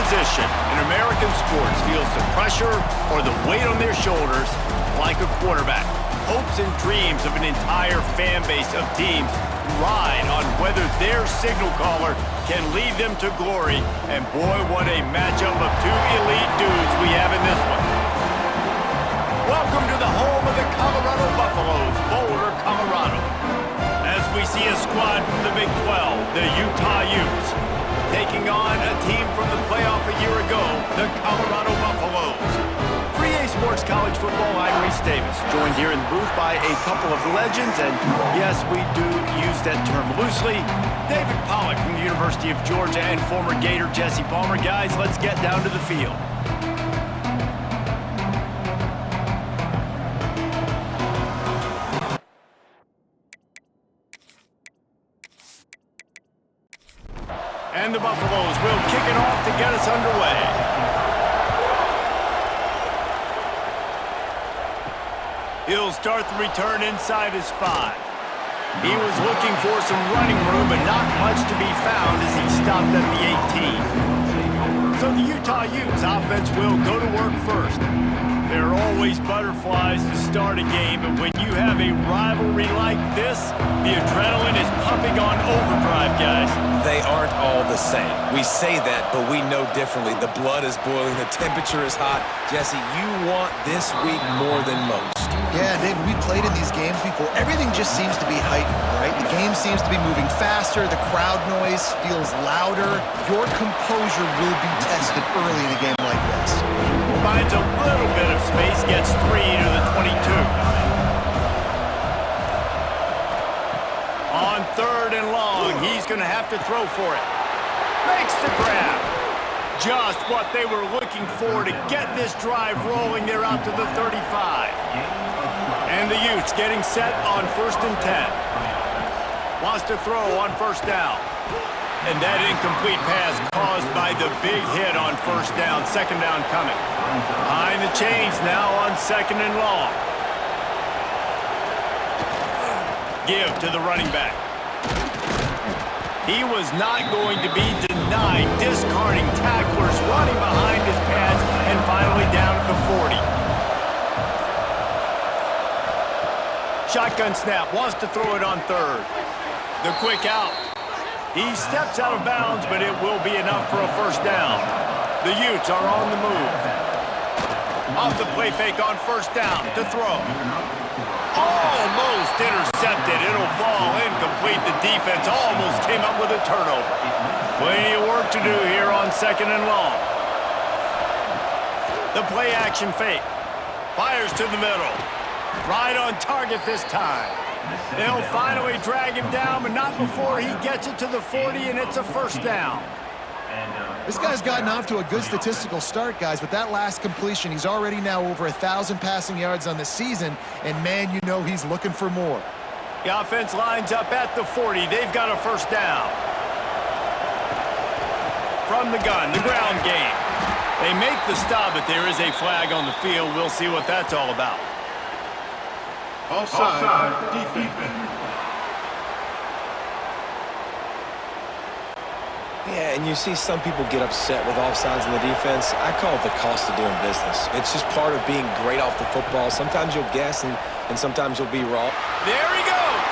position in American sports feels the pressure or the weight on their shoulders like a quarterback. Hopes and dreams of an entire fan base of teams ride on whether their signal caller can lead them to glory. And boy, what a matchup of two elite dudes we have in this one. Welcome to the home of the Colorado Buffaloes, Boulder, Colorado. As we see a squad from the Big 12, the Utah Utes, taking on a team from the playoff a year ago, the Colorado Buffaloes. 3A Sports College Football, I'm Reese Davis, joined here in the booth by a couple of legends, and yes, we do use that term loosely. David Pollack from the University of Georgia and former Gator Jesse Palmer. Guys, let's get down to the field. And the Buffaloes will kick it off to get us underway. He'll start the return inside his 5. He was looking for some running room, but not much to be found as he stopped at the 18. So the Utah Utes offense will go to work first. There are always butterflies to start a game, but when you have a rivalry like this, the adrenaline is pumping on overdrive, guys. They aren't all the same. We say that, but we know differently. The blood is boiling, the temperature is hot. Jesse, you want this week more than most. Yeah, David, we played in these games before. Everything just seems to be heightened, right? The game seems to be moving faster. The crowd noise feels louder. Your composure will be tested early in a game like this. Finds a little bit of space, gets 3 to the 22. On 3rd and long, he's going to have to throw for it. Makes the grab. Just what they were looking for to get this drive rolling. They're out to the 35. And the Utes getting set on 1st and 10. Wants to throw on 1st down. And that incomplete pass caused by the big hit on 1st down. 2nd down coming. Behind the chains now on 2nd and long. Give to the running back. He was not going to be denied, discarding tacklers, running behind his pads, and finally down at the 40. Shotgun snap, wants to throw it on 3rd. The quick out. He steps out of bounds, but it will be enough for a 1st down. The Utes are on the move. Off the play fake on 1st down to throw. Almost intercepted. It'll fall incomplete. The defense almost came up with a turnover. Plenty of work to do here on 2nd and long. The play action fake. Fires to the middle. Right on target this time. They'll finally drag him down, but not before he gets it to the 40, and it's a 1st down. This guy's gotten off to a good statistical start, guys. With that last completion, he's already now over 1,000 passing yards on the season, and man, you know he's looking for more. The offense lines up at the 40. They've got a 1st down. From the gun, the ground game. They make the stop, but there is a flag on the field. We'll see what that's all about. Offside, defense. Yeah, and you see some people get upset with offsides in the defense. I call it the cost of doing business. It's just part of being great off the football. Sometimes you'll guess, and sometimes you'll be wrong. There he goes!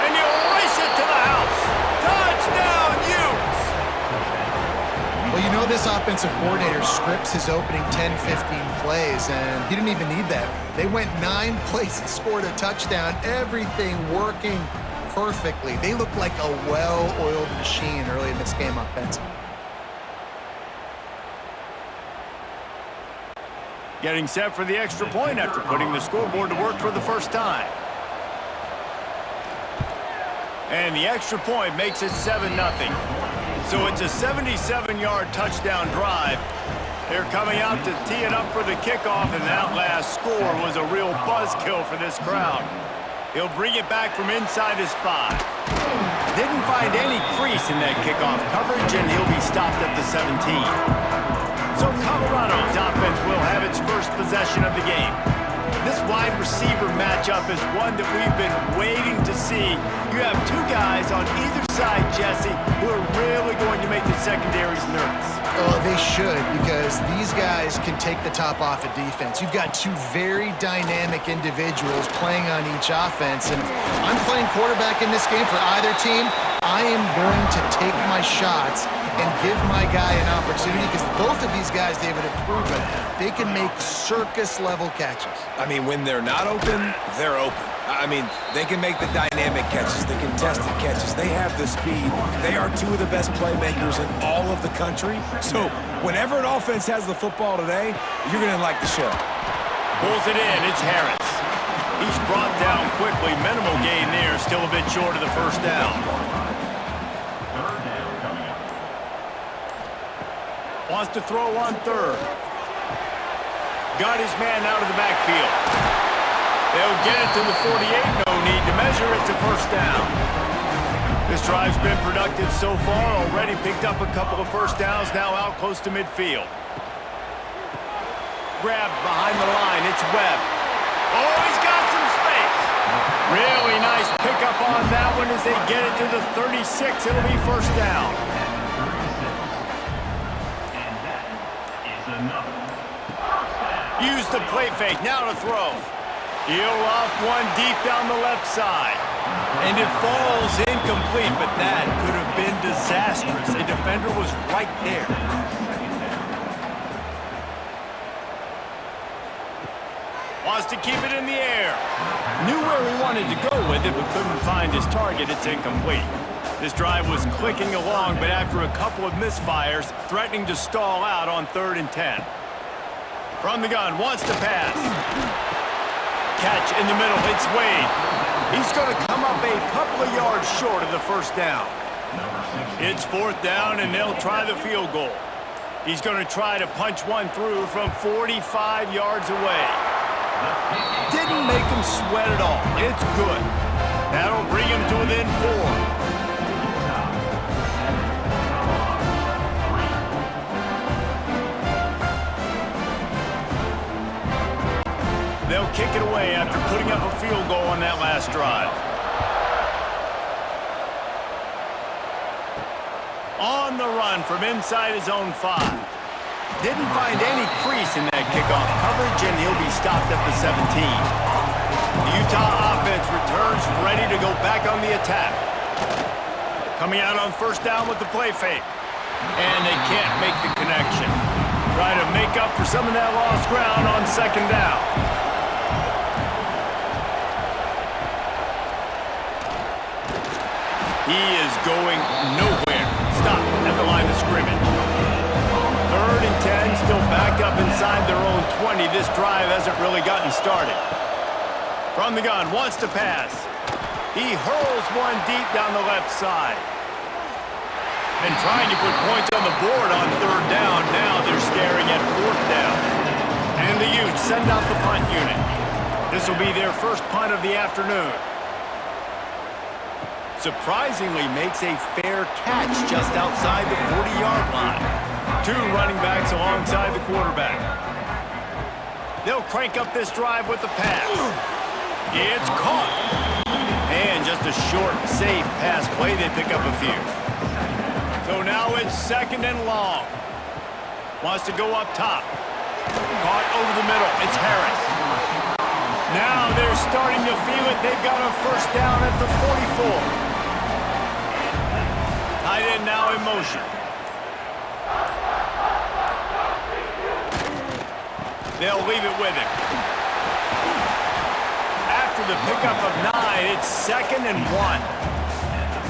And you race it to the house. Touchdown, Utes! Well, you know this offensive coordinator scripts his opening 10, 15 plays, and he didn't even need that. They went 9 plays and scored a touchdown. Everything working perfectly. They look like a well-oiled machine early in this game offensively. Getting set for the extra point after putting the scoreboard to work for the 1st time. And the extra point makes it 7-0. So it's a 77-yard touchdown drive. They're coming out to tee it up for the kickoff, and that last score was a real buzzkill for this crowd. He'll bring it back from inside his 5. Didn't find any crease in that kickoff coverage, and he'll be stopped at the 17. So Colorado's offense will have its first possession of the game. This wide receiver matchup is one that we've been waiting to see. You have two guys on either side, Jesse, who are really going to make the secondaries nervous. Oh, they should, because these guys can take the top off of defense. You've got two very dynamic individuals playing on each offense, and if I'm playing quarterback in this game for either team, I am going to take my shots and give my guy an opportunity, because both of these guys, David, have proven they can make circus-level catches. I mean, when they're not open, they're open. I mean, they can make the dynamic catches, the contested catches. They have the speed. They are two of the best playmakers in all of the country. So whenever an offense has the football today, you're going to like the show. Pulls it in. It's Harris. He's brought down quickly. Minimal gain there. Still a bit short of the first down. Wants to throw on third. Got his man out of the backfield. They'll get it to the 48. No need to measure. It's a first down. This drive's been productive so far. Already picked up a couple of first downs. Now out close to midfield. Grabbed behind the line. It's Webb. Oh, he's got some space. Really nice pickup on that one as they get it to the 36. It'll be first down. Use the play fake. Now to throw. He'll off one deep down the left side. And it falls incomplete, but that could have been disastrous. A defender was right there. Wants to keep it in the air. Knew where he wanted to go with it, but couldn't find his target. It's incomplete. This drive was clicking along, but after a couple of misfires, threatening to stall out on 3rd and 10. From the gun, wants to pass. Catch in the middle, it's Wade. He's going to come up a couple of yards short of the first down. It's 4th down, and they'll try the field goal. He's going to try to punch one through from 45 yards away. Didn't make him sweat at all. It's good. That'll bring him to within 4. They'll kick it away after putting up a field goal on that last drive. On the run from inside his own 5. Didn't find any crease in that kickoff coverage, and he'll be stopped at the 17. The Utah offense returns ready to go back on the attack. Coming out on first down with the play fake. And they can't make the connection. Try to make up for some of that lost ground on 2nd down. He is going nowhere. Stop at the line of scrimmage. 3rd and 10, still back up inside their own 20. This drive hasn't really gotten started. From the gun, wants to pass. He hurls one deep down the left side. And trying to put points on the board on 3rd down. Now they're staring at 4th down. And the Utes send out the punt unit. This will be their first punt of the afternoon. Surprisingly makes a fair catch just outside the 40-yard line. 2 running backs alongside the quarterback. They'll crank up this drive with the pass. It's caught. And just a short, safe pass play. They pick up a few. So now it's 2nd and long. Wants to go up top. Caught over the middle. It's Harris. Now they're starting to feel it. They've got a first down at the 44. Tight end now in motion. They'll leave it with him. After the pickup of 9, it's 2nd and 1.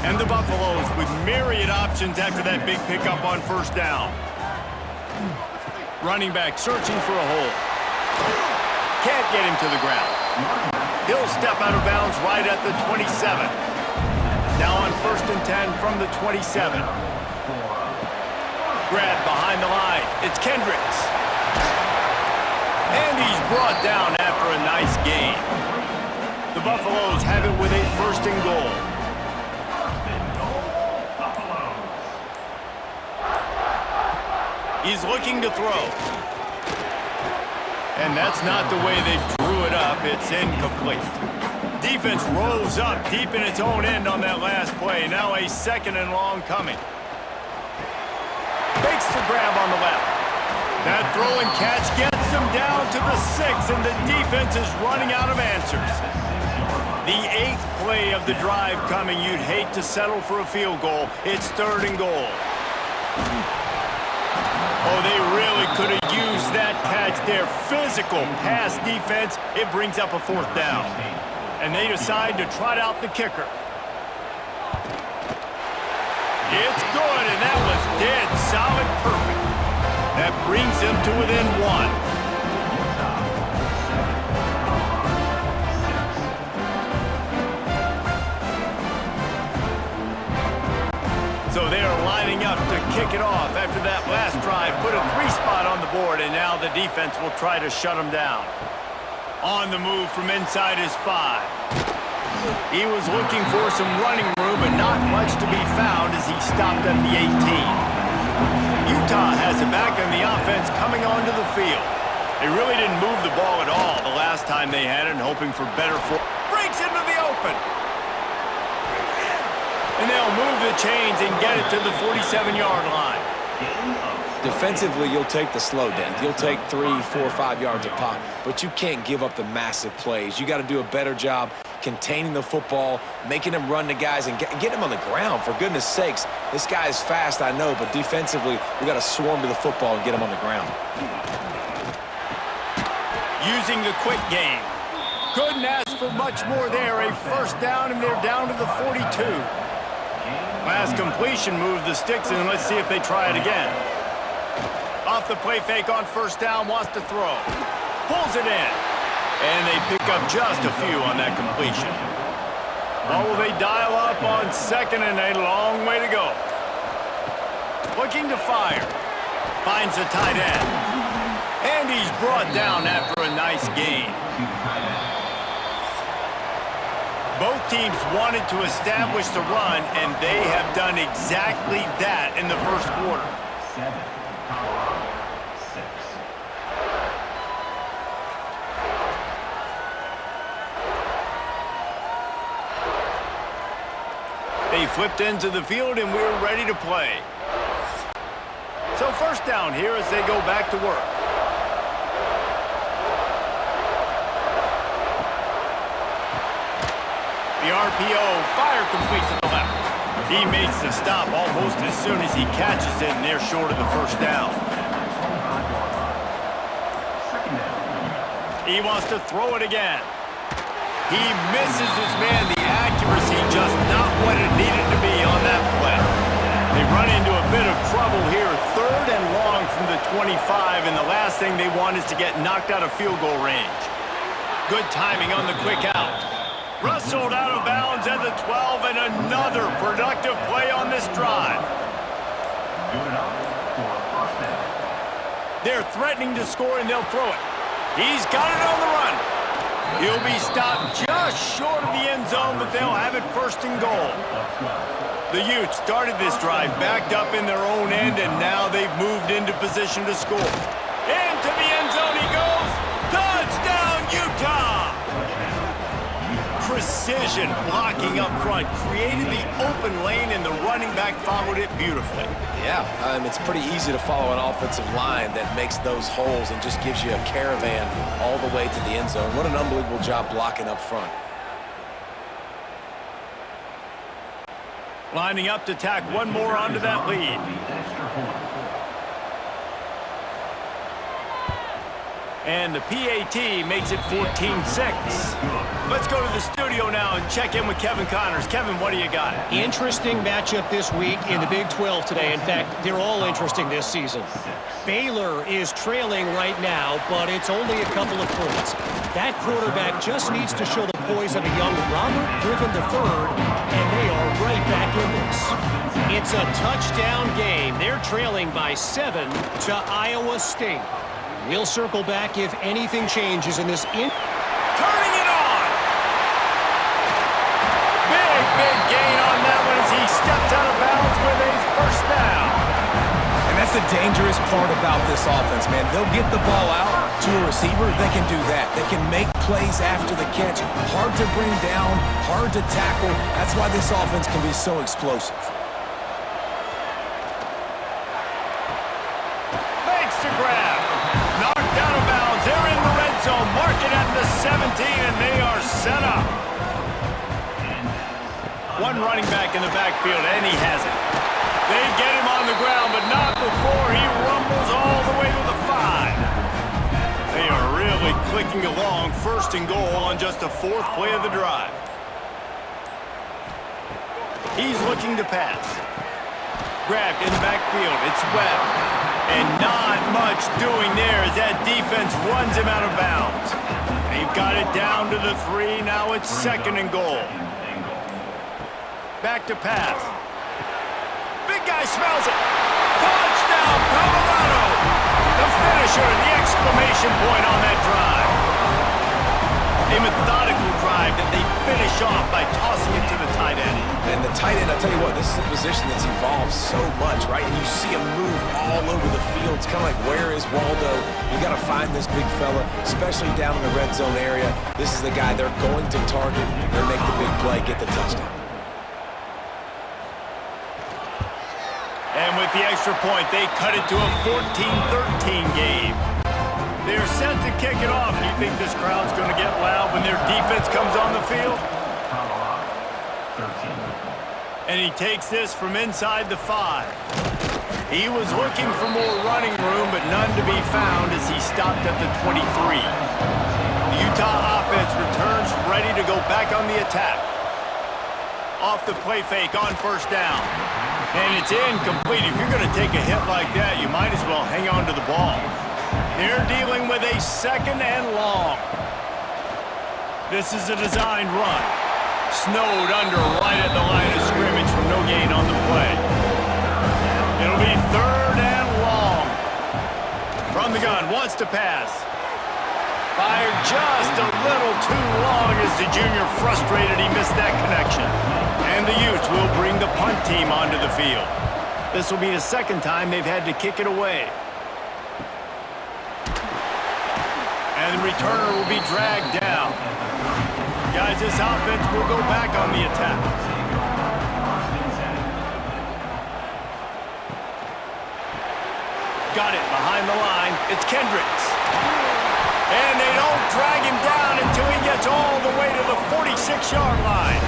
And the Buffaloes with myriad options after that big pickup on first down. Running back searching for a hole. Can't get him to the ground. He'll step out of bounds right at the 27. Now on 1st and 10 from the 27. Grabbed behind the line. It's Kendricks. And he's brought down after a nice gain. The Buffaloes have it with a 1st and goal. He's looking to throw. And that's not the way they drew it up. It's incomplete. Defense rolls up deep in its own end on that last play. Now a 2nd and long coming. Makes the grab on the left. That throw and catch gets them down to the 6, and the defense is running out of answers. The 8th play of the drive coming. You'd hate to settle for a field goal. It's 3rd and goal. Oh, they really could have used that catch there. Physical pass defense. It brings up a 4th down. And they decide to trot out the kicker. It's good, and that was dead solid perfect. That brings them to within 1. So they are lining up to kick it off after that last drive. Put a 3 spot on the board, and now the defense will try to shut them down. On the move from inside his 5. He was looking for some running room, but not much to be found as he stopped at the 18. Utah has it back in the offense coming onto the field. They really didn't move the ball at all the last time they had it, and hoping for better breaks into the open. And they'll move the chains and get it to the 47-yard line. Defensively, you'll take the slow down. You'll take 3, 4, 5 yards a pop, but you can't give up the massive plays. You got to do a better job containing the football, making them run the guys, and get them on the ground. For goodness sakes, this guy is fast, I know, but defensively, we got to swarm to the football and get him on the ground. Using the quick game. Couldn't ask for much more there. A 1st down, and they're down to the 42. Last completion moved the sticks, and let's see if they try it again. Off the play fake on 1st down, wants to throw. Pulls it in. And they pick up just a few on that completion. Or will they dial up on 2nd and a long way to go? Looking to fire. Finds the tight end. And he's brought down after a nice gain. Both teams wanted to establish the run, and they have done exactly that in the 1st quarter. 7, Colorado 6. They flipped into the field, and we're ready to play. So 1st down here as they go back to work. The RPO, fire complete to the left. He makes the stop almost as soon as he catches it, and they're short of the 1st down. He wants to throw it again. He misses his man. The accuracy just not what it needed to be on that play. They run into a bit of trouble here. 3rd and long from the 25, and the last thing they want is to get knocked out of field goal range. Good timing on the quick out. Rustled out of bounds at the 12, and another productive play on this drive. They're threatening to score, and they'll throw it. He's got it on the run. He'll be stopped just short of the end zone, but they'll have it 1st and goal. The Utes started this drive backed up in their own end, and now they've moved into position to score. Into the end zone he goes. Touchdown, Utah! Precision blocking up front created the open lane, and the running back followed it beautifully. Yeah, it's pretty easy to follow an offensive line that makes those holes and just gives you a caravan all the way to the end zone. What an unbelievable job blocking up front. Lining up to tack one more onto that lead. And the PAT makes it 14-6. Let's go to the studio now and check in with Kevin Connors. Kevin, what do you got? Interesting matchup this week in the Big 12 today. In fact, they're all interesting this season. Baylor is trailing right now, but it's only a couple of points. That quarterback just needs to show the poise of a young Robert Griffin III, and they are right back in this. It's a touchdown game. They're trailing by 7 to Iowa State. We'll circle back if anything changes in this. Turning it on! Big gain on that one as he steps out of bounds with a 1st down. And that's That's the dangerous part about this offense, man. They'll get the ball out to a receiver. They can do that. They can make plays after the catch. Hard to bring down, hard to tackle. That's why this offense can be so explosive. Makes the grab. Knocked out of bounds. They're in the red zone. Mark it at the 17, and they are set up. One running back in the backfield, and he has it. They get him on the ground, but not before he rumbles all the way to the 5. They are really clicking along, first and goal on just the 4th play of the drive. He's looking to pass. Grabbed in the backfield. It's Webb. And not much doing there as that defense runs him out of bounds. They've got it down to the 3. Now it's 2nd and goal. Back to pass. Big guy smells it. Touchdown, Colorado. The finisher, the exclamation point on that drive. A methodical drive that they finish off by tossing it to the tight end. And the tight end, I'll tell you what, this is a position that's evolved so much, right? And you see him move all over the field. It's kind of like, where is Waldo? You got to find this big fella, especially down in the red zone area. This is the guy they're going to target. They'll make the big play, get the touchdown. And with the extra point, they cut it to a 14-13 game. They're set to kick it off. Do you think this crowd's going to get loud when their defense comes on the field? And he takes this from inside the 5. He was looking for more running room, but none to be found as he stopped at the 23. The Utah offense returns ready to go back on the attack. Off the play fake on first down. And it's incomplete. If you're going to take a hit like that, you might as well hang on to the ball. They're dealing with a 2nd and long. This is a designed run. Snowed under right at the line of scrimmage from no gain on the play. It'll be 3rd and long. From the gun, wants to pass. Fired just a little too long as the junior frustrated he missed that connection. And the Utes will bring the punt team onto the field. This will be the 2nd time they've had to kick it away. And the returner will be dragged down. Guys, this offense will go back on the attack. Got it behind the line. It's Kendricks. And they don't drag him down until he gets all the way to the 46-yard line.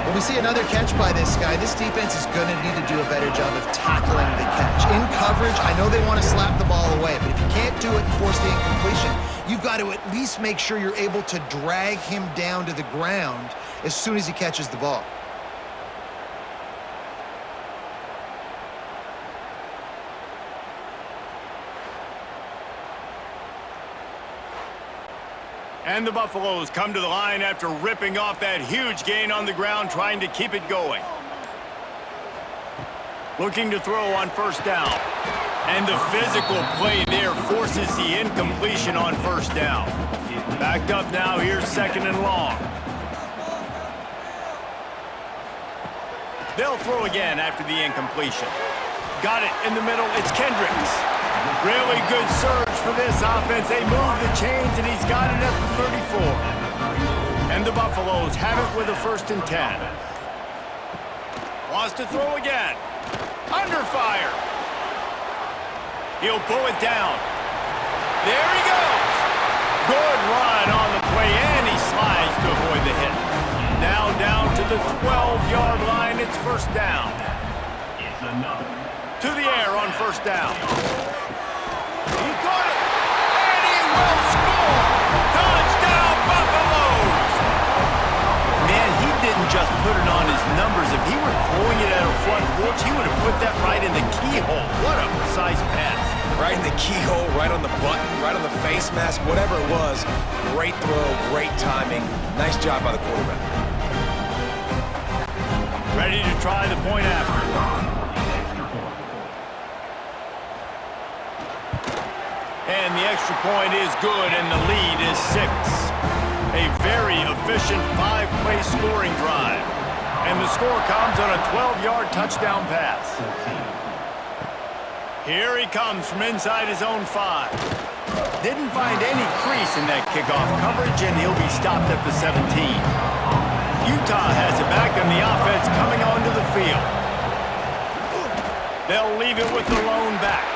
When we see another catch by this guy, this defense is going to need to do a better job of tackling the catch. In coverage, I know they want to slap the ball away, but if you can't do it and force the incompletion, you've got to at least make sure you're able to drag him down to the ground as soon as he catches the ball. And the Buffaloes come to the line after ripping off that huge gain on the ground, trying to keep it going. Looking to throw on first down. And the physical play there forces the incompletion on first down. Backed up now, here's 2nd and long. They'll throw again after the incompletion. Got it in the middle, it's Kendricks. Really good surge for this offense. They move the chains, and he's got it at the 34. And the Buffaloes have it with a 1st and 10. Wants to throw again. Under fire. He'll pull it down. There he goes. Good run on the play, and he slides to avoid the hit. Now down to the 12-yard line. It's first down. To the air on first down. He caught it, and he will score! Touchdown, Buffaloes! Man, he didn't just put it on his numbers. If he were throwing it at a front porch, he would have put that right in the keyhole. What a precise pass. Right in the keyhole, right on the button, right on the face mask, whatever it was. Great throw, great timing. Nice job by the quarterback. Ready to try the point after. And the extra point is good, and the lead is 6. A very efficient 5-play scoring drive. And the score comes on a 12-yard touchdown pass. Here he comes from inside his own 5. Didn't find any crease in that kickoff coverage, and he'll be stopped at the 17. Utah has it back, and the offense coming onto the field. They'll leave it with the lone back.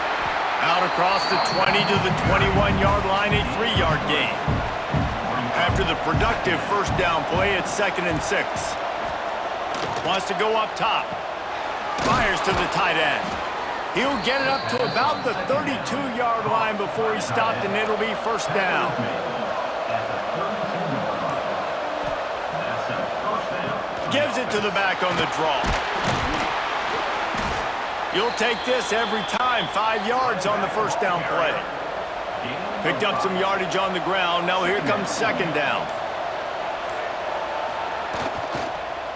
Out across the 20 to the 21-yard line, a 3-yard gain. After the productive first down play, it's 2nd and 6. Wants to go up top. Fires to the tight end. He'll get it up to about the 32-yard line before he's stopped, and it'll be first down. Gives it to the back on the draw. You'll take this every time. 5 yards on the first down play. Picked up some yardage on the ground. Now here comes 2nd down.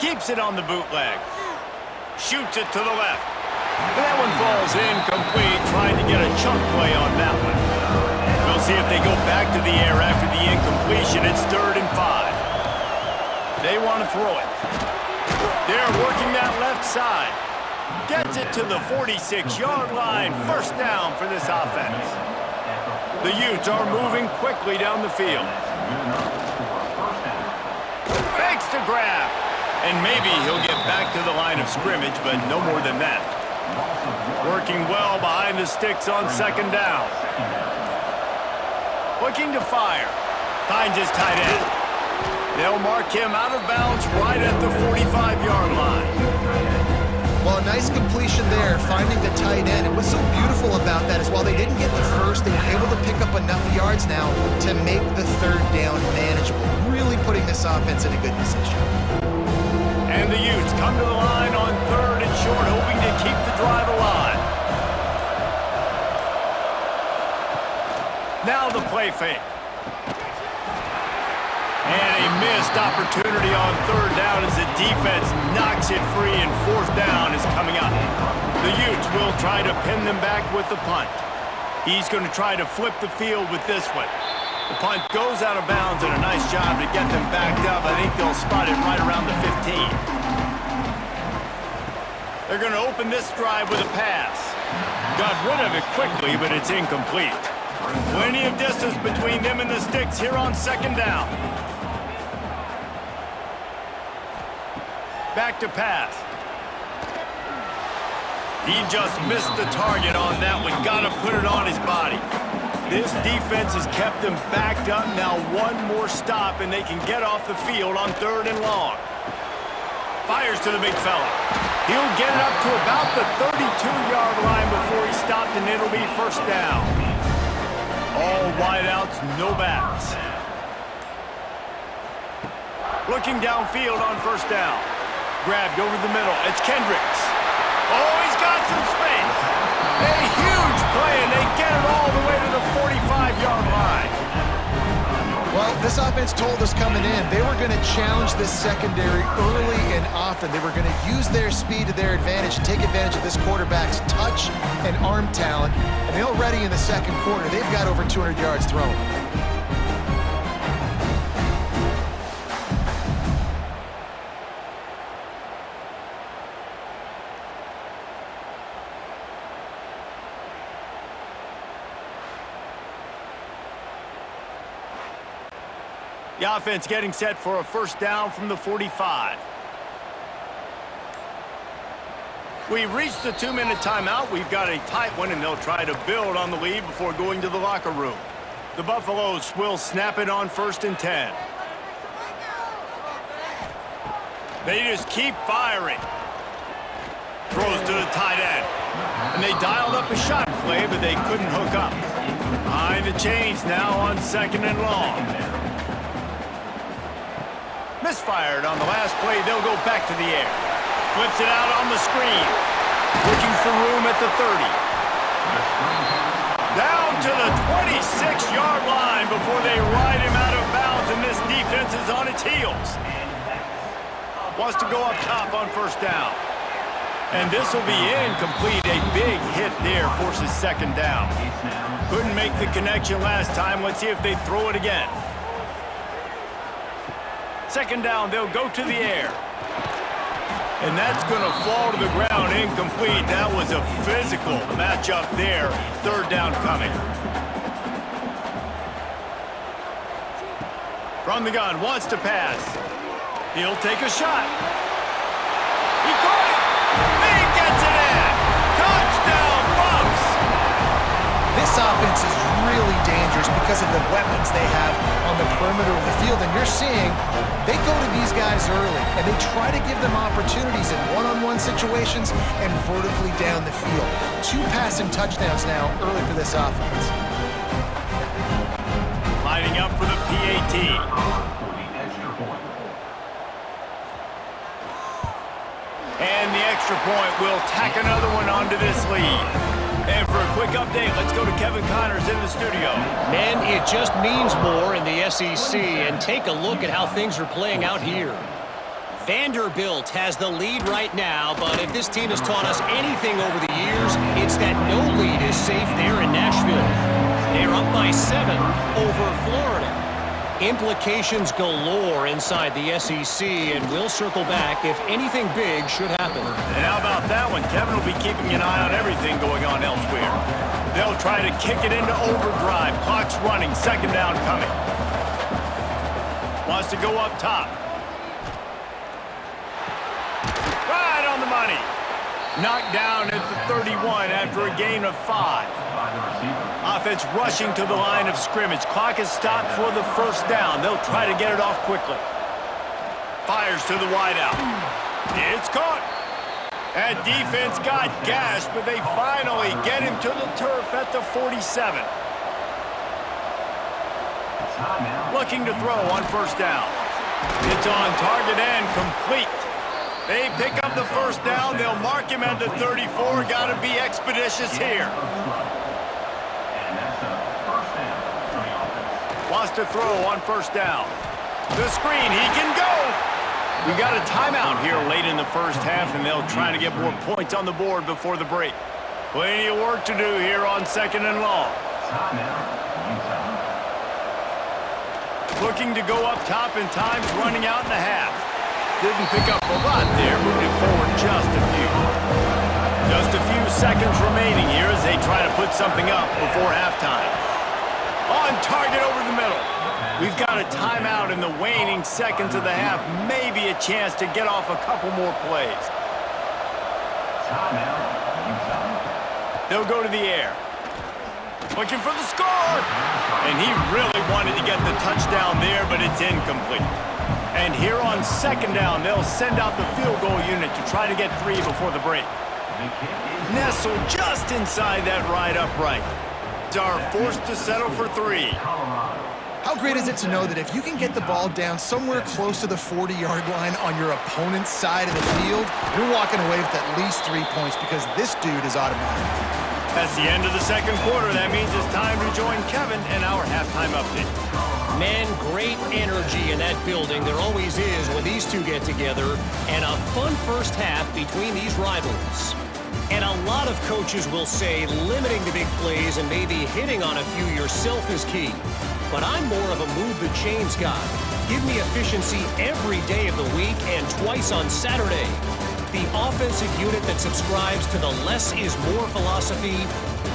Keeps it on the bootleg. Shoots it to the left. That one falls incomplete, trying to get a chunk play on that one. We'll see if they go back to the air after the incompletion. It's 3rd and 5. They want to throw it. They're working that left side. Gets it to the 46-yard line. First down for this offense. The Utes are moving quickly down the field. Makes the grab. And maybe he'll get back to the line of scrimmage, but no more than that. Working well behind the sticks on 2nd down. Looking to fire. Finds his tight end. They'll mark him out of bounds right at the 45-yard line. Well, a nice completion there, finding the tight end. And what's so beautiful about that is while they didn't get the first, they were able to pick up enough yards now to make the 3rd down manageable. Really putting this offense in a good position. And the Utes come to the line on 3rd and short, hoping to keep the drive alive. Now the play fake. And a missed opportunity on 3rd down as the defense knocks it free, and 4th down is coming up. The Utes will try to pin them back with the punt. He's going to try to flip the field with this one. The punt goes out of bounds, and a nice job to get them backed up. I think they'll spot it right around the 15. They're going to open this drive with a pass. Got rid of it quickly, but it's incomplete. Plenty of distance between them and the sticks here on 2nd down. Back to pass. He just missed the target on that one. Got to put it on his body. This defense has kept them backed up. Now one more stop, and they can get off the field on 3rd and long. Fires to the big fella. He'll get it up to about the 32-yard line before he's stopped, and it'll be first down. All wideouts, no backs. Looking downfield on first down. Grabbed over the middle. It's Kendricks. Oh, he's got some space. A huge play, and they get it all the way to the 45-yard line. Well, this offense told us coming in they were going to challenge this secondary early and often. They were going to use their speed to their advantage and take advantage of this quarterback's touch and arm talent. And already in the 2nd quarter, they've got over 200 yards thrown. The offense getting set for a first down from the 45. We've reached the 2-minute timeout. We've got a tight one, and they'll try to build on the lead before going to the locker room. The Buffaloes will snap it on 1st and 10. They just keep firing. Throws to the tight end. And they dialed up a shot play, but they couldn't hook up. Behind the chains now on 2nd and long. Misfired on the last play. They'll go back to the air. Flips it out on the screen. Looking for room at the 30. Down to the 26-yard line before they ride him out of bounds, and this defense is on its heels. Wants to go up top on first down. And this will be incomplete. A big hit there forces 2nd down. Couldn't make the connection last time. Let's see if they throw it again. 2nd down, they'll go to the air. And that's going to fall to the ground incomplete. That was a physical matchup there. Third down coming. From the gun, wants to pass. He'll take a shot. He caught it. He gets it in. Touchdown, Bucks. This offense is really dangerous because of the weapons they have on the perimeter of the field. And you're seeing they go to these guys early, and they try to give them opportunities in one-on-one situations and vertically down the field. 2 passing touchdowns now early for this offense. Lining up for the PAT. And the extra point will tack another one onto this lead. And for a quick update, let's go to Kevin Connors in the studio. Man, it just means more in the SEC, and take a look at how things are playing out here. Vanderbilt has the lead right now, but if this team has taught us anything over the years, it's that no lead is safe there in Nashville. They're up by 7 over Florida. Implications galore inside the SEC, and we'll circle back if anything big should happen. And how about that one? Kevin will be keeping an eye on everything going on elsewhere. They'll try to kick it into overdrive. Clock's running. Second down coming. Wants to go up top. Right on the money. Knocked down at the 31 after a gain of 5. Offense rushing to the line of scrimmage. Clock is stopped for the first down. They'll try to get it off quickly. Fires to the wideout. It's caught. And defense got gashed, but they finally get him to the turf at the 47. Looking to throw on first down. It's on target and complete. They pick up the first down. They'll mark him at the 34. Got to be expeditious here. Wants to throw on first down. The screen, he can go. We got a timeout here late in the first half, and they'll try to get more points on the board before the break. Plenty of work to do here on second and long. Looking to go up top, and time's running out in a half. Didn't pick up a lot there, moving forward just a few. Just a few seconds remaining here as they try to put something up before halftime. On target over the middle. We've got a timeout in the waning seconds of the half. Maybe a chance to get off a couple more plays. They'll go to the air. Looking for the score. And he really wanted to get the touchdown there, but it's incomplete. And here on second down, they'll send out the field goal unit to try to get 3 before the break. Nestled just inside that right upright. Are forced to settle for 3. How great is it to know that if you can get the ball down somewhere close to the 40-yard line on your opponent's side of the field, you're walking away with at least 3 points because this dude is automatic. That's the end of the second quarter. That means it's time to join Kevin and our halftime update. Man, great energy in that building. There always is when these two get together, and a fun first half between these rivals. And a lot of coaches will say limiting the big plays and maybe hitting on a few yourself is key. But I'm more of a move the chains guy. Give me efficiency every day of the week and twice on Saturday. The offensive unit that subscribes to the less is more philosophy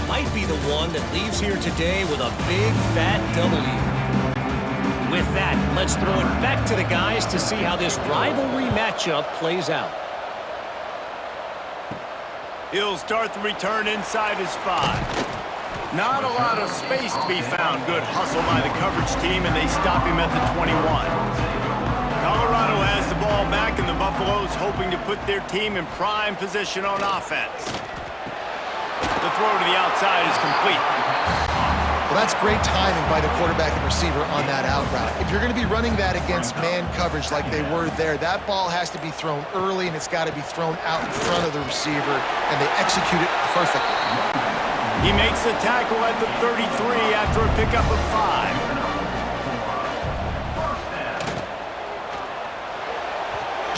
might be the one that leaves here today with a big fat W. With that, let's throw it back to the guys to see how this rivalry matchup plays out. He'll start the return inside his 5. Not a lot of space to be found. Good hustle by the coverage team, and they stop him at the 21. Colorado has the ball back, and the Buffaloes hoping to put their team in prime position on offense. The throw to the outside is complete. Well, that's great timing by the quarterback and receiver on that out route. If you're going to be running that against man coverage like they were there, that ball has to be thrown early, and it's got to be thrown out in front of the receiver, and they execute it perfectly. He makes the tackle at the 33 after a pickup of 5.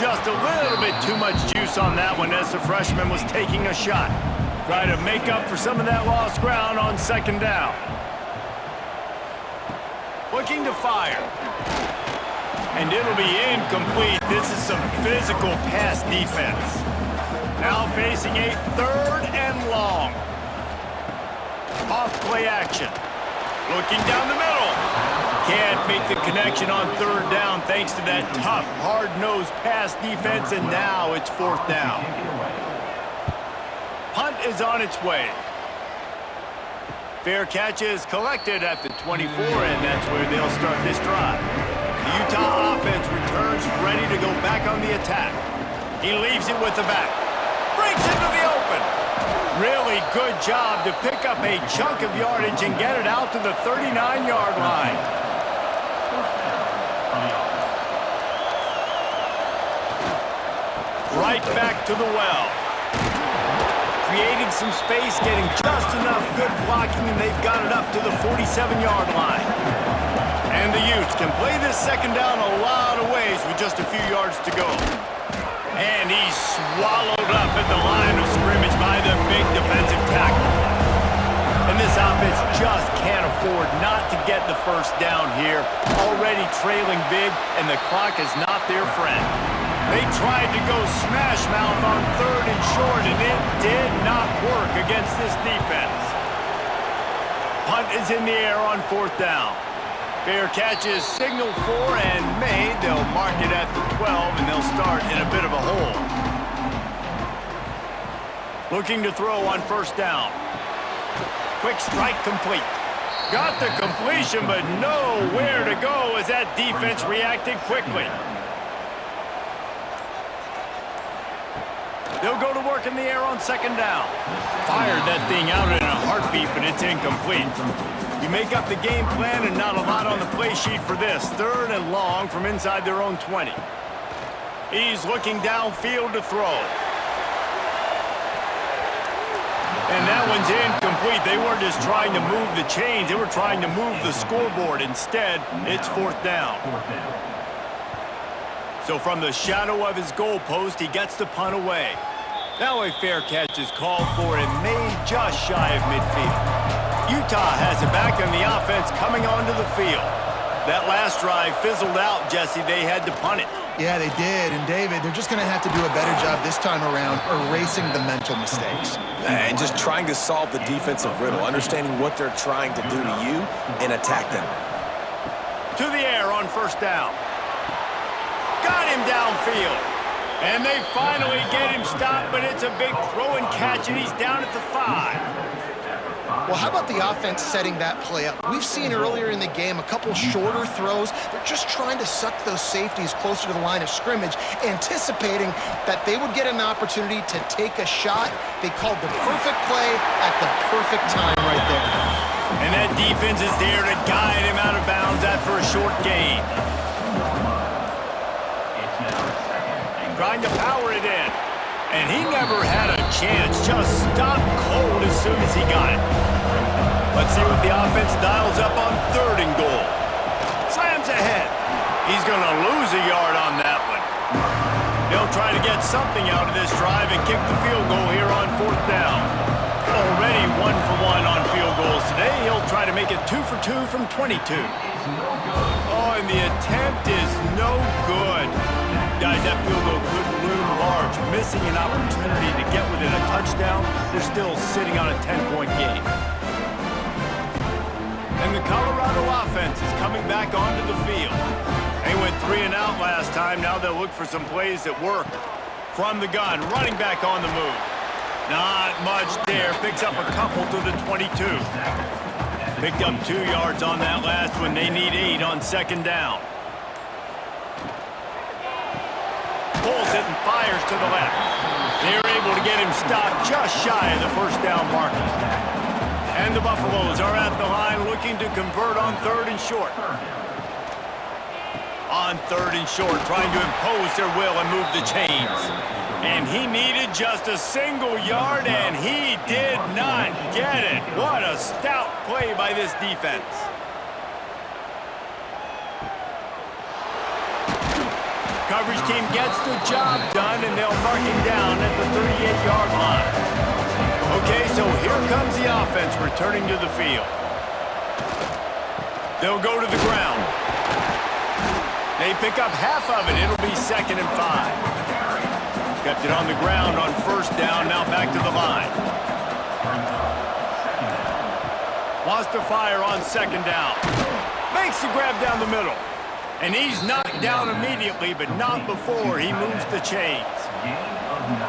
Just a little bit too much juice on that one as the freshman was taking a shot. Try to make up for some of that lost ground on second down. Looking to fire. and it'll be incomplete. This is some physical pass defense. Now facing a 3rd and long. Off play action. Looking down the middle. Can't make the connection on 3rd down thanks to that tough, hard-nosed pass defense, and now it's 4th down. Punt is on its way. Fair catch is collected at the 24, and that's where they'll start this drive. The Utah offense returns ready to go back on the attack. He leaves it with the back. Breaks into the open. Really good job to pick up a chunk of yardage and get it out to the 39-yard line. Right back to the well. Creating some space, getting just enough good blocking, and they've got it up to the 47-yard line. And the Utes can play this 2nd down a lot of ways with just a few yards to go. And he's swallowed up at the line of scrimmage by the big defensive tackle. And this offense just can't afford not to get the 1st down here. Already trailing big, and the clock is not their friend. They tried to go smash mouth on 3rd and short, and it did not work against this defense. Punt is in the air on 4th down. Fair catch is signaled for and made. They'll mark it at the 12, and they'll start in a bit of a hole. Looking to throw on 1st down. Quick strike complete. Got the completion, but nowhere to go as that defense reacted quickly. They'll go to work in the air on 2nd down. Fired that thing out in a heartbeat, but it's incomplete. You make up the game plan and not a lot on the play sheet for this. 3rd and long from inside their own 20. He's looking downfield to throw. And that one's incomplete. They weren't just trying to move the chains. They were trying to move the scoreboard. Instead, it's 4th down. So from the shadow of his goalpost, he gets the punt away. Now a fair catch is called for and made just shy of midfield. Utah has it back and the offense coming onto the field. That last drive fizzled out, Jesse. They had to punt it. Yeah, they did. And David, they're just going to have to do a better job this time around erasing the mental mistakes. And just trying to solve the defensive riddle, understanding what they're trying to do to you and attack them. To the air on 1st down. Got him downfield. And they finally get him stopped, but it's a big throw and catch, and he's down at the 5. Well, how about the offense setting that play up? We've seen earlier in the game a couple shorter throws. They're just trying to suck those safeties closer to the line of scrimmage, anticipating that they would get an opportunity to take a shot. They called the perfect play at the perfect time right there. And that defense is there to guide him out of bounds after a short gain. Trying to power it in. And he never had a chance. Just stopped cold as soon as he got it. Let's see what the offense dials up on 3rd and goal. Slams ahead. He's going to lose a yard on that one. They'll try to get something out of this drive and kick the field goal here on 4th down. Already 1 for 1 on field goals today. He'll try to make it 2 for 2 from 22. Oh, and the attempt is no good. Guys, that field goal could loom large. Missing an opportunity to get within a touchdown. They're still sitting on a 10-point game. And the Colorado offense is coming back onto the field. They went 3 and out last time. Now they'll look for some plays that work. From the gun, running back on the move. Not much there. Picks up a couple to the 22. Picked up 2 yards on that last one. They need 8 on 2nd down. Pulls it and fires to the left. They're able to get him stopped just shy of the 1st down marker. And the Buffaloes are at the line looking to convert on 3rd and short. On 3rd and short, trying to impose their will and move the chains. And he needed just a single yard, and he did not get it. What a stout play by this defense. Coverage team gets the job done, and they'll mark him down at the 38-yard line. Okay, so here comes the offense returning to the field. They'll go to the ground. They pick up half of it. It'll be 2nd and 5. Kept it on the ground on 1st down. Now back to the line. Wants to fire on 2nd down. Makes the grab down the middle. And he's knocked down immediately, but not before he moves the chains.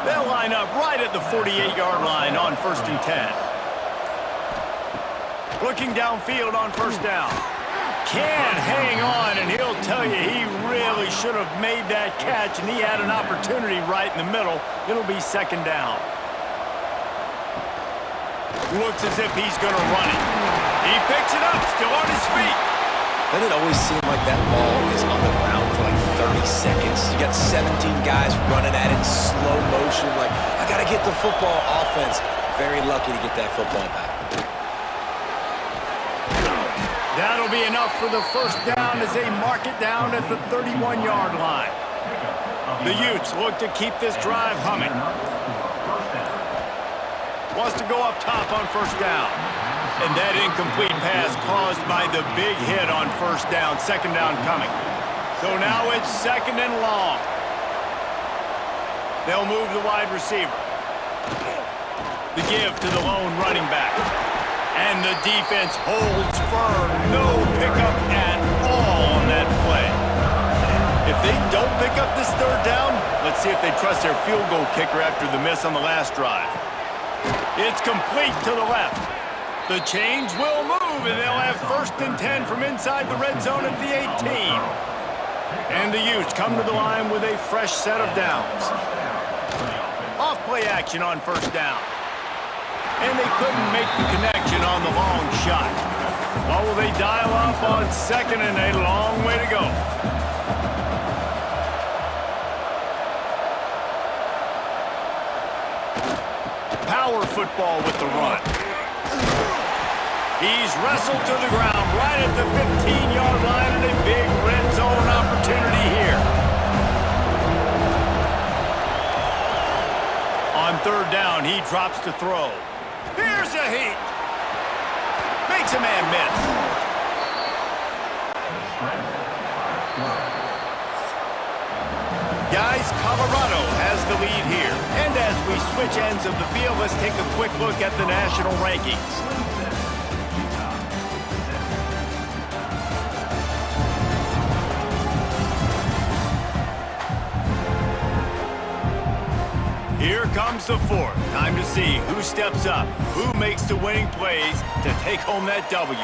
They'll line up right at the 48-yard line on 1st and 10. Looking downfield on 1st down. Can't hang on, and he'll tell you he really should have made that catch, and he had an opportunity right in the middle. It'll be 2nd down. Looks as if he's going to run it. He picks it up, still on his feet. Doesn't it always seem like that ball is on the ground for like 30 seconds? You got 17 guys running at it in slow motion. Like, I got to get the football. Offense, very lucky to get that football back. That'll be enough for the 1st down as they mark it down at the 31-yard line. The Utes look to keep this drive humming. Wants to go up top on 1st down. And that incomplete pass caused by the big hit on 1st down. 2nd down coming. So now it's 2nd and long. They'll move the wide receiver. The give to the lone running back. And the defense holds firm. No pickup at all on that play. If they don't pick up this 3rd down, let's see if they trust their field goal kicker after the miss on the last drive. It's complete to the left. The chains will move, and they'll have 1st and 10 from inside the red zone at the 18. And the Utes come to the line with a fresh set of downs. Off play action on 1st down. And they couldn't make the connection on the long shot. Oh, will they dial up on 2nd and a long way to go. Power football with the run. He's wrestled to the ground right at the 15-yard line and a big red zone opportunity here. On 3rd down, he drops to throw. Here's a heat. Makes a man miss. Guys, Colorado has the lead here. And as we switch ends of the field, let's take a quick look at the national rankings. Here comes the 4th. Time to see who steps up, who makes the winning plays to take home that W.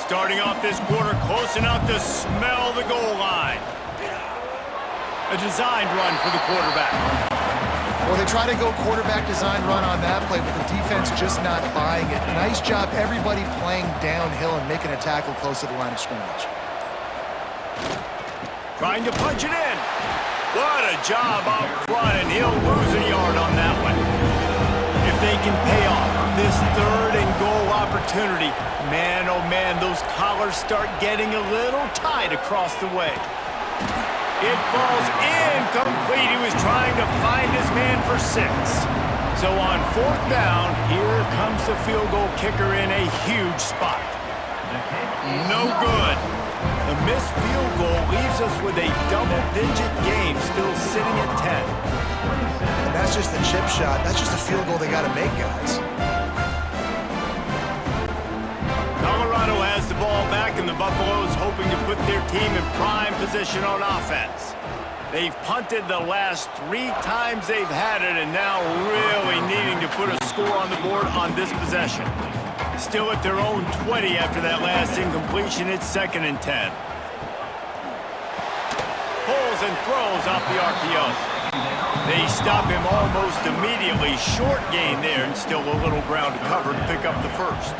Starting off this quarter close enough to smell the goal line. A designed run for the quarterback. Well, they try to go quarterback design run on that play, but the defense just not buying it. Nice job, everybody playing downhill and making a tackle close to the line of scrimmage. Trying to punch it in. What a job up front, and he'll lose a yard on that one. If they can pay off this 3rd and goal opportunity, man, oh man, those collars start getting a little tight across the way. It falls incomplete. He was trying to find his man for 6. So on 4th down, here comes the field goal kicker in a huge spot. No good. The missed field goal leaves us with a double-digit game still sitting at 10. And that's just the chip shot. That's just a field goal they got to make, guys. Colorado has the ball back, and the Buffaloes hoping to put their team in prime position on offense. They've punted the last 3 times they've had it, and now really needing to put a score on the board on this possession. Still at their own 20 after that last incompletion. It's 2nd and 10. Pulls and throws off the RPO. They stop him almost immediately. Short gain there, and still a little ground to cover to pick up the 1st.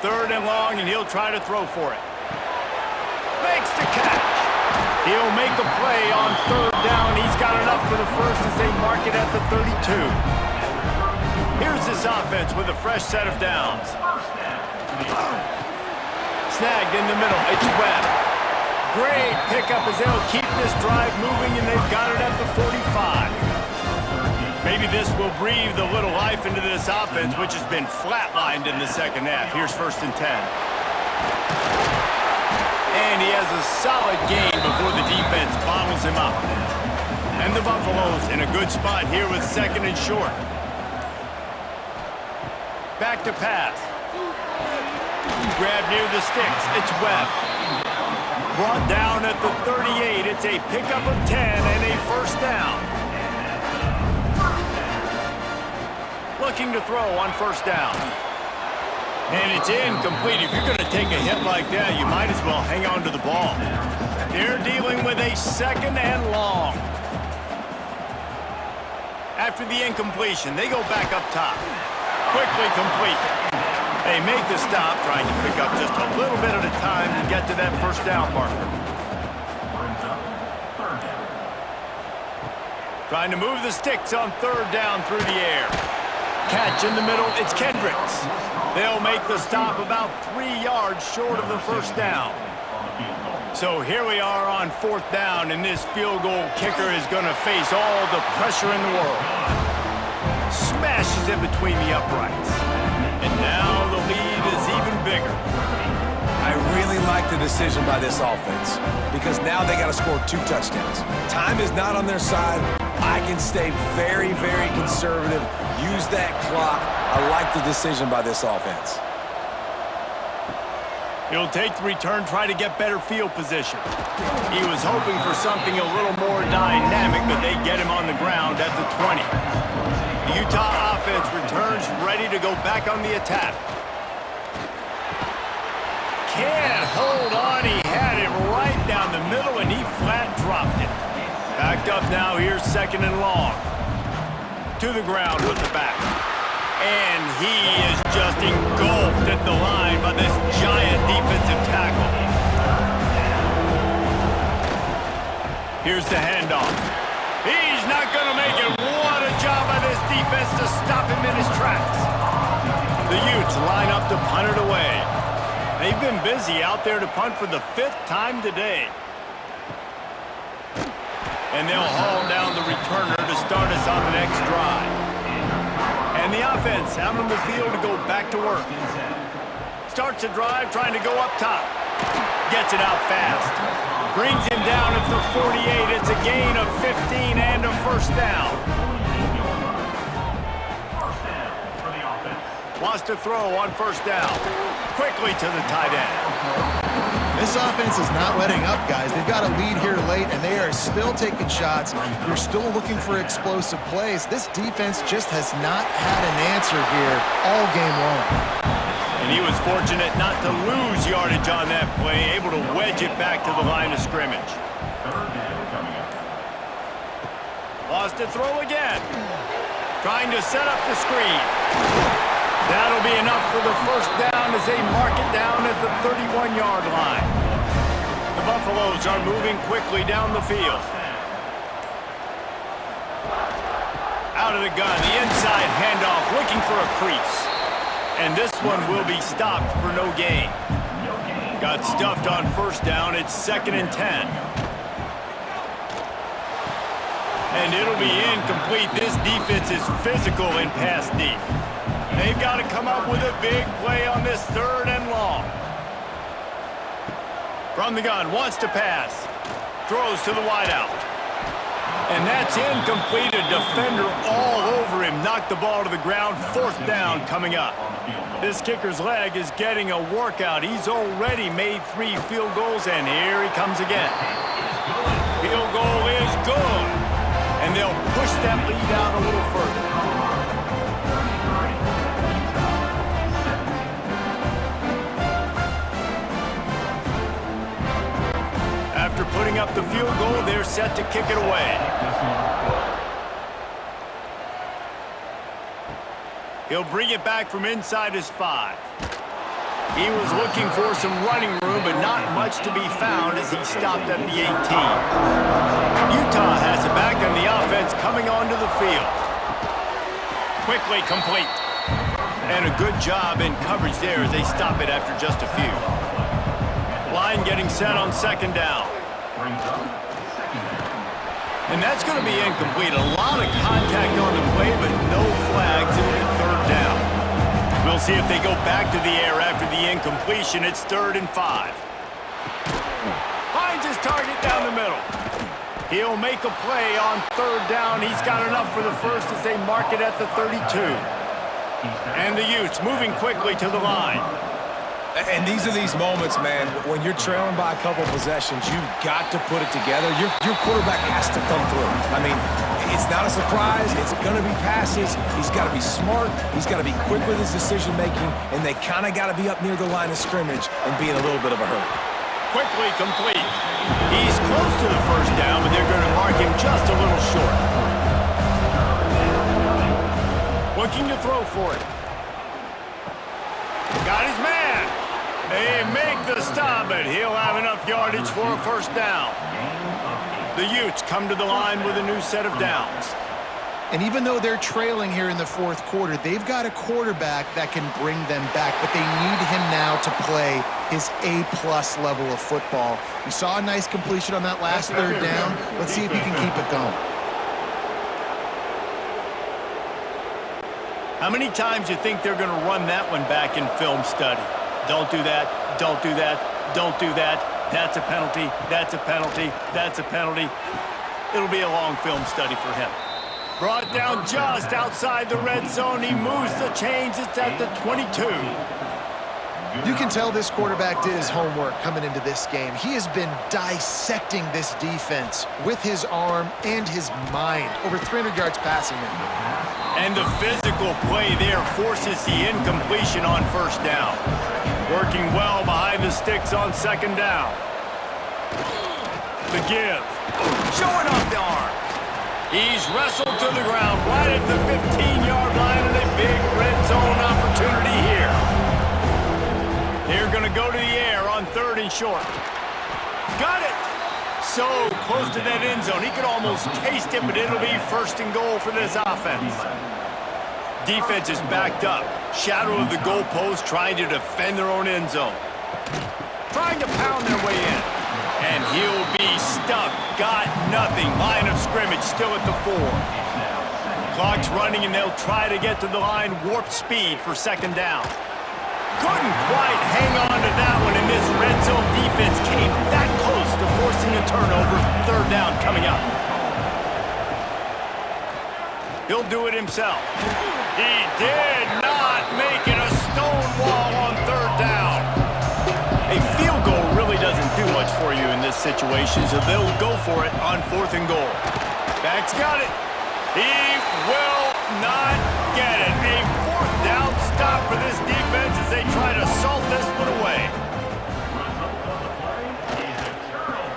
3rd and long, and he'll try to throw for it. Makes the catch. He'll make a play on 3rd down. He's got enough for the 1st as they mark it at the 32. Here's this offense with a fresh set of downs. Snagged in the middle. It's Webb. Great pickup as they'll keep this drive moving, and they've got it at the 45. Maybe this will breathe a little life into this offense, which has been flatlined in the 2nd half. Here's 1st and 10. And he has a solid gain before the defense bottles him up. And the Buffaloes in a good spot here with 2nd and short. Back to pass. Grab near the sticks. It's Webb. Brought down at the 38. It's a pickup of 10 and a 1st down. Looking to throw on 1st down. And it's incomplete. If you're going to take a hit like that, you might as well hang on to the ball. They're dealing with a 2nd and long. After the incompletion, they go back up top. Quickly complete. They make the stop, trying to pick up just a little bit at a time to get to that 1st down marker. Trying to move the sticks on 3rd down through the air. Catch in the middle, it's Kendricks. They'll make the stop about 3 yards short of the 1st down. So here we are on 4th down, and this field goal kicker is going to face all the pressure in the world. Smashes it between the uprights. And now the lead is even bigger. I really like the decision by this offense because now they got to score 2 touchdowns. Time is not on their side. I can stay very, very conservative. Use that clock. I like the decision by this offense. He'll take the return, try to get better field position. He was hoping for something a little more dynamic, but they get him on the ground at the 20. The Utah offense returns ready to go back on the attack. Can't hold on. He had it right down the middle, and he flat dropped it. Backed up now. Here's 2nd and long. To the ground with the back. And he is just engulfed at the line by this giant defensive tackle. Here's the handoff. He's not going to make it. What a job by this defense to stop him in his tracks. The Utes line up to punt it away. They've been busy out there to punt for the 5th time today. And they'll haul down the returner to start us on the next drive. And the offense out on the field to go back to work. Starts a drive trying to go up top. Gets it out fast. Brings him down at the 48. It's a gain of 15 and a 1st down. Wants to throw on 1st down. Quickly to the tight end. This offense is not letting up, guys. They've got a lead here late, and they are still taking shots. They're still looking for explosive plays. This defense just has not had an answer here all game long. And he was fortunate not to lose yardage on that play, able to wedge it back to the line of scrimmage. Lost to throw again. Trying to set up the screen. That'll be enough for the 1st down as they mark it down at the 31-yard line. The Buffaloes are moving quickly down the field. Out of the gun, the inside handoff, looking for a crease. And this one will be stopped for no gain. Got stuffed on 1st down. It's 2nd and 10. And it'll be incomplete. This defense is physical in pass deep. They've got to come up with a big play on this 3rd and long. From the gun, wants to pass. Throws to the wideout. And that's incomplete. A defender all over him. Knocked the ball to the ground. 4th down coming up. This kicker's leg is getting a workout. He's already made 3 field goals, and here he comes again. Field goal is good. And they'll push that lead out a little further. After putting up the field goal, they're set to kick it away. He'll bring it back from inside his 5. He was looking for some running room, but not much to be found as he stopped at the 18. Utah has it back on the offense coming onto the field. Quickly complete. And a good job in coverage there as they stop it after just a few. Line getting set on 2nd down. And that's going to be incomplete. A lot of contact on the play, but no flags. It'll be 3rd down. We'll see if they go back to the air after the incompletion. It's 3rd and 5. He'll make a play on third down. He's got enough for the first as they mark it at the 32. And the Utes moving quickly to the line. And these are these moments, man, when you're trailing by a couple possessions, you've got to put it together. Your quarterback has to come through. I mean, it's not a surprise. It's going to be passes. He's got to be smart. He's got to be quick with his decision-making, and they kind of got to be up near the line of scrimmage and be in a little bit of a hurry. Quickly complete. He's close to the first down, but they're going to mark him just a little short. Looking to throw for it. Got his man. They make the stop, but he'll have enough yardage for a first down. The Utes come to the line with a new set of downs. And even though they're trailing here in the fourth quarter, they've got a quarterback that can bring them back, but they need him now to play his A-plus level of football. We saw a nice completion on that last third down. Let's see if he can keep it going. How many times do you think they're going to run that one back in film study? Don't do that, don't do that, don't do that. That's a penalty, that's a penalty, that's a penalty. It'll be a long film study for him. Brought down just outside the red zone. He moves the chains. It's at the 22. You can tell this quarterback did his homework coming into this game. He has been dissecting this defense with his arm and his mind. Over 300 yards passing him. And the physical play there forces the incompletion on first down. Working well behind the sticks on second down. The give. Showing off the arm. He's wrestled to the ground right at the 15-yard line and a big red zone opportunity here. They're going to go to the air on third and short. Got it. So close to that end zone. He could almost taste it, but it'll be first and goal for this offense. Defense is backed up. Shadow of the goalpost trying to defend their own end zone. Trying to pound their way in. And he'll be stuck. Got nothing. Line of scrimmage still at the 4. Clock's running, and they'll try to get to the line. Warp speed for second down. Couldn't quite hang on to that one, and this red zone defense came that close to forcing a turnover. Third down coming up. He'll do it himself. He did not make it a stone wall on third down. A field goal really doesn't do much for you in this situation, so they'll go for it on fourth and goal. Back's got it. He will not get it. A fourth down stop for this defense as they try to salt this one away.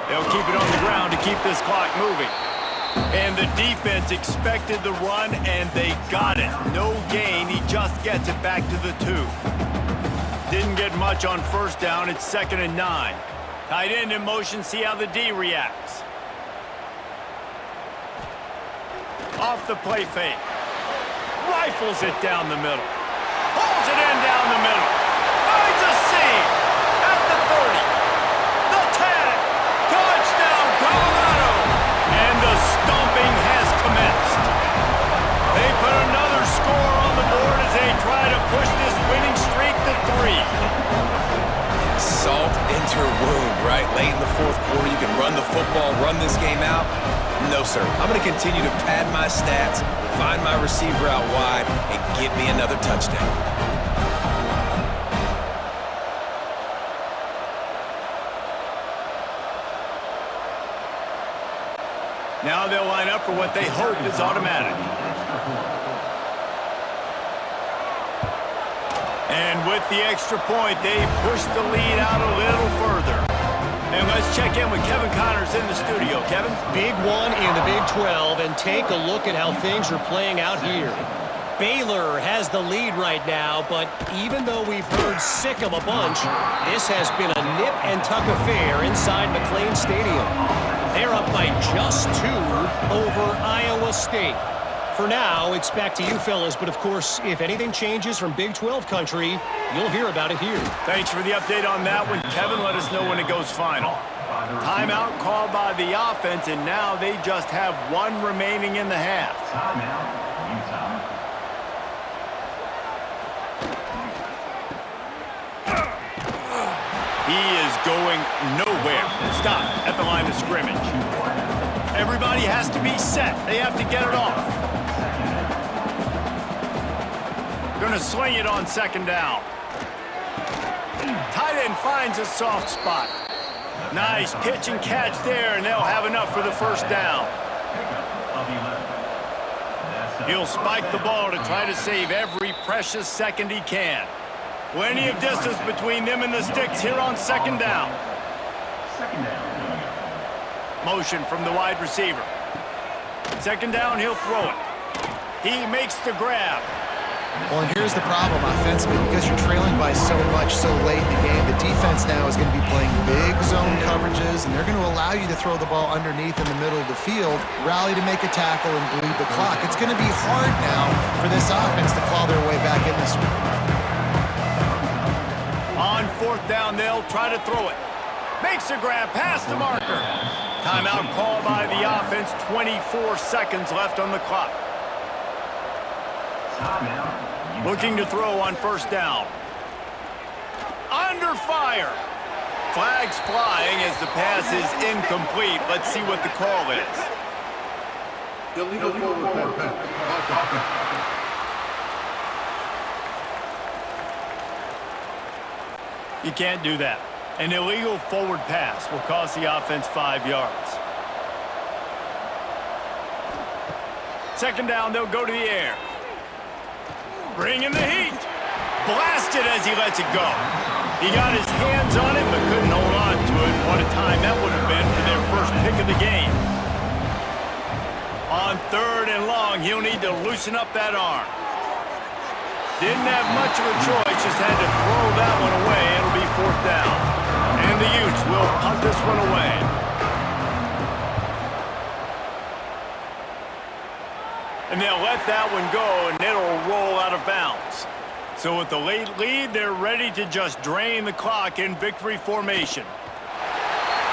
They'll keep it on the ground to keep this clock moving. And the defense expected the run, and they got it. No gain. He just gets it back to the 2. Didn't get much on first down. It's 2nd and 9. Tight end in motion. See how the D reacts. Off the play fake. Rifles it down the middle. Pulls it in down the middle. Finds a seam. At the 30. The 10. Touchdown, Colorado. And the stomping has commenced. They put another score on the board as they try to push this winning streak to 3. Salt into her wound, right? Late in the fourth quarter, you can run the football, run this game out. No, sir. I'm going to continue to pad my stats, find my receiver out wide, and get me another touchdown. Now they'll line up for what they hope is automatic. And with the extra point, they push the lead out a little further. And let's check in with Kevin Connors in the studio. Kevin? Big one in the Big 12, and take a look at how things are playing out here. Baylor has the lead right now, but even though we've heard sick of a bunch, this has been a nip-and-tuck affair inside McLean Stadium. They're up by just 2 over Iowa State. For now, it's back to you fellas, but of course, if anything changes from Big 12 country, you'll hear about it here. Thanks for the update on that one. Kevin, let us know when it goes final. Timeout called by the offense, and now they just have 1 remaining in the half. Timeout, Utah. He is going nowhere. Stop at the line of scrimmage. Everybody has to be set. They have to get it off. Gonna swing it on second down. Tight end finds a soft spot. Nice pitch and catch there, and they'll have enough for the first down. He'll spike the ball to try to save every precious second he can. Plenty of distance between them and the sticks here on second down. Motion from the wide receiver. Second down, he'll throw it. He makes the grab. Well, and here's the problem offensively. Because you're trailing by so much so late in the game, the defense now is going to be playing big zone coverages, and they're going to allow you to throw the ball underneath in the middle of the field, rally to make a tackle, and bleed the clock. It's going to be hard now for this offense to claw their way back in this one. On fourth down, they'll try to throw it. Makes a grab past the marker. Timeout called by the offense. 24 seconds left on the clock. Looking to throw on first down. Under fire. Flags flying as the pass is incomplete. Let's see what the call is. Illegal forward pass. You can't do that. An illegal forward pass will cost the offense 5 yards. Second down, they'll go to the air. Bringing the heat. Blasted as he lets it go. He got his hands on it, but couldn't hold on to it. What a time that would have been for their first pick of the game. On third and long, he'll need to loosen up that arm. Didn't have much of a choice, just had to throw that one away. It'll be fourth down. And the Utes will punt this one away. And they'll let that one go, and it'll roll out of bounds. So with the late lead, they're ready to just drain the clock in victory formation.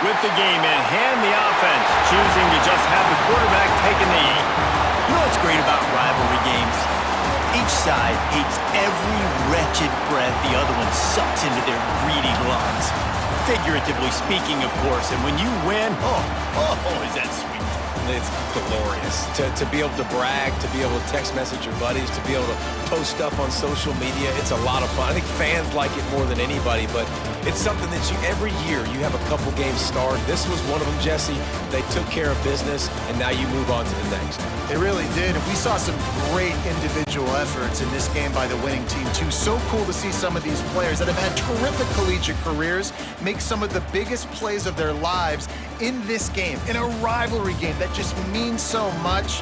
With the game in hand, the offense choosing to just have the quarterback taking the lead. You know what's great about rivalry games? Each side hates every wretched breath the other one sucks into their greedy lungs. Figuratively speaking, of course, and when you win, oh, is that sweet. It's glorious to be able to brag, to be able to text message your buddies, to be able to post stuff on social media. It's a lot of fun. I think fans like it more than anybody, but it's something that every year you have a couple games start. This was one of them, Jesse. They took care of business, and now you move on to the next. They really did. We saw some great individual efforts in this game by the winning team, too. So cool to see some of these players that have had terrific collegiate careers make some of the biggest plays of their lives in this game, in a rivalry game that just means so much.